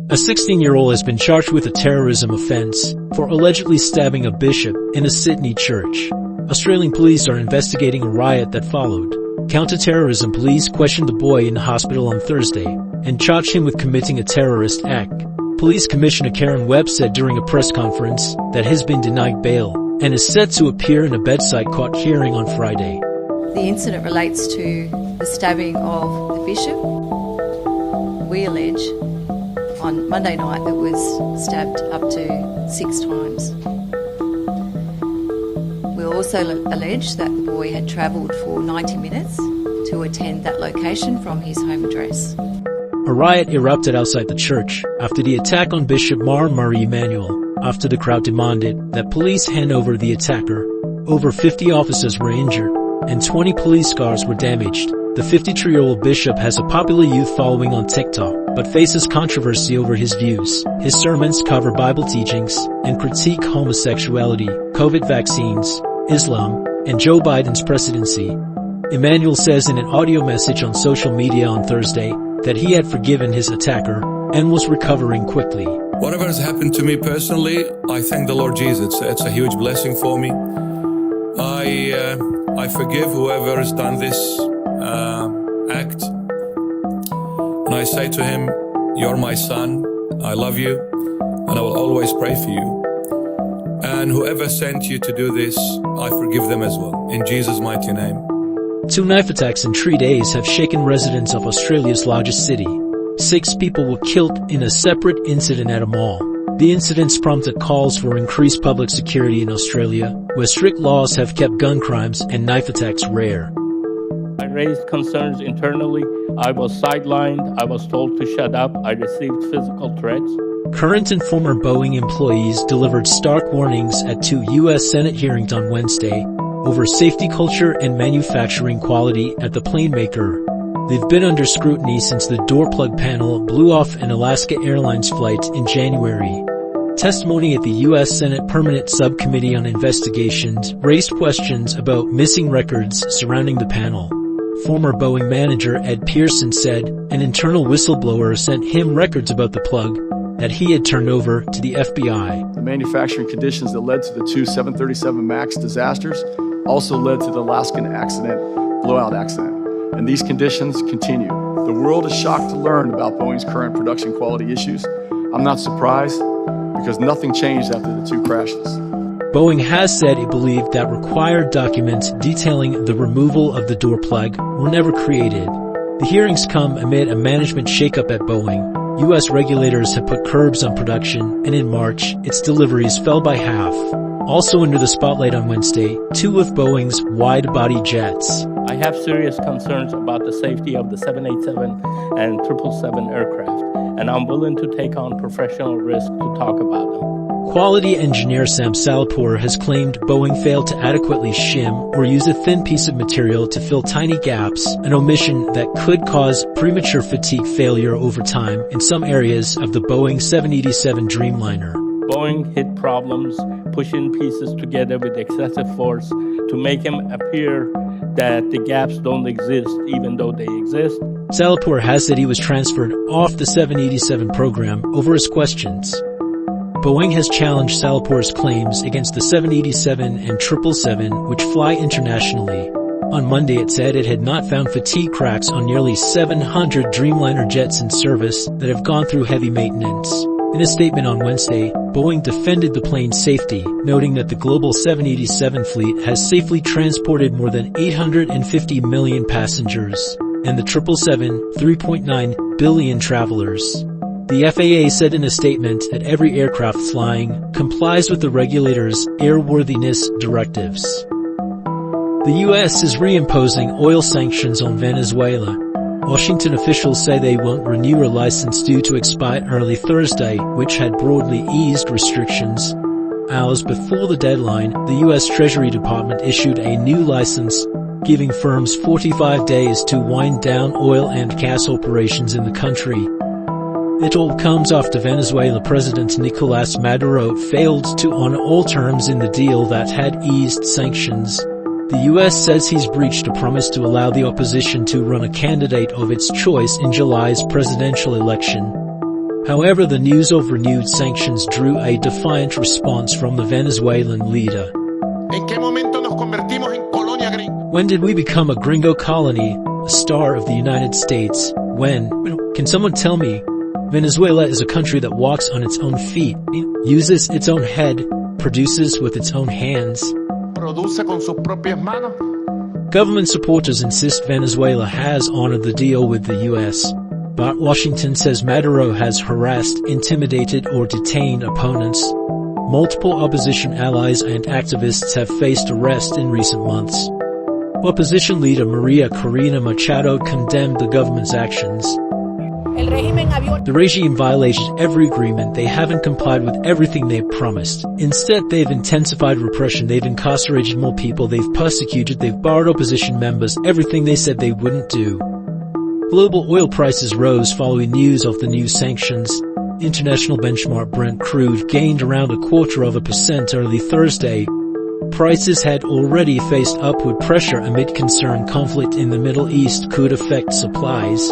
A 16-year-old has been charged with a terrorism offense for allegedly stabbing a bishop in a Sydney church. Australian police are investigating a riot that followed. Counter-terrorism police questioned the boy in the hospital on Thursday and charged him with committing a terrorist act. Police Commissioner Karen Webb said during a press conference that he has been denied bail and is set to appear in a bedside court hearing on Friday. The incident relates to the stabbing of the bishop. We allege on Monday night that was stabbed up to 6 times. We also allege that the boy had travelled for 90 minutes to attend that location from his home address. A riot erupted outside the church after the attack on Bishop Murray Emanuel, after the crowd demanded that police hand over the attacker. Over 50 officers were injured, and 20 police cars were damaged. The 53-year-old bishop has a popular youth following on TikTok, but faces controversy over his views. His sermons cover Bible teachings and critique homosexuality, COVID vaccines, Islam, and Joe Biden's presidency. Emanuel says in an audio message on social media on Thursday that he had forgiven his attacker and was recovering quickly. Whatever has happened to me personally, I thank the Lord Jesus. It's a huge blessing for me. I forgive whoever has done this act. And I say to him, you're my son, I love you, and I will always pray for you. And whoever sent you to do this, I forgive them as well, in Jesus' mighty name. 2 knife attacks in 3 days have shaken residents of Australia's largest city. 6 people were killed in a separate incident at a mall. The incidents prompted calls for increased public security in Australia, where strict laws have kept gun crimes and knife attacks rare. I raised concerns internally. I was sidelined. I was told to shut up. I received physical threats. Current and former Boeing employees delivered stark warnings at 2 U.S. Senate hearings on Wednesday over safety culture and manufacturing quality at the plane maker. They've been under scrutiny since the door plug panel blew off an Alaska Airlines flight in January. Testimony at the U.S. Senate Permanent Subcommittee on Investigations raised questions about missing records surrounding the panel. Former Boeing manager Ed Pearson said an internal whistleblower sent him records about the plug that he had turned over to the FBI. The manufacturing conditions that led to the 2 737 MAX disasters also led to the Alaskan blowout accident. And these conditions continue. The world is shocked to learn about Boeing's current production quality issues. I'm not surprised because nothing changed after the 2 crashes. Boeing has said it believed that required documents detailing the removal of the door plug were never created. The hearings come amid a management shakeup at Boeing. U.S. regulators have put curbs on production, and in March, its deliveries fell by half. Also under the spotlight on Wednesday, 2 of Boeing's wide-body jets. I have serious concerns about the safety of the 787 and 777 aircraft, and I'm willing to take on professional risk to talk about them. Quality engineer Sam Salapur has claimed Boeing failed to adequately shim or use a thin piece of material to fill tiny gaps, an omission that could cause premature fatigue failure over time in some areas of the Boeing 787 Dreamliner. Boeing hit problems pushing pieces together with excessive force to make them appear that the gaps don't exist even though they exist. Salapur has said he was transferred off the 787 program over his questions. Boeing has challenged Salapur's claims against the 787 and 777, which fly internationally. On Monday it said it had not found fatigue cracks on nearly 700 Dreamliner jets in service that have gone through heavy maintenance. In a statement on Wednesday, Boeing defended the plane's safety, noting that the global 787 fleet has safely transported more than 850 million passengers, and the 777, 3.9 billion travelers. The FAA said in a statement that every aircraft flying complies with the regulator's airworthiness directives. The U.S. is reimposing oil sanctions on Venezuela. Washington officials say they won't renew a license due to expire early Thursday, which had broadly eased restrictions. Hours before the deadline, the U.S. Treasury Department issued a new license, giving firms 45 days to wind down oil and gas operations in the country. It all comes after Venezuela President Nicolás Maduro failed to honor all terms in the deal that had eased sanctions. The U.S. says he's breached a promise to allow the opposition to run a candidate of its choice in July's presidential election. However, the news of renewed sanctions drew a defiant response from the Venezuelan leader. When did we become a gringo colony, a star of the United States? When? Can someone tell me? Venezuela is a country that walks on its own feet, uses its own head, produces with its own hands. Government supporters insist Venezuela has honored the deal with the U.S., but Washington says Maduro has harassed, intimidated, or detained opponents. Multiple opposition allies and activists have faced arrest in recent months. Opposition leader Maria Corina Machado condemned the government's actions. The regime violated every agreement. They haven't complied with everything they've promised. Instead, they've intensified repression, they've incarcerated more people, they've persecuted, they've barred opposition members, everything they said they wouldn't do. Global oil prices rose following news of the new sanctions. International benchmark Brent crude gained around 0.25% early Thursday. Prices had already faced upward pressure amid concern conflict in the Middle East could affect supplies.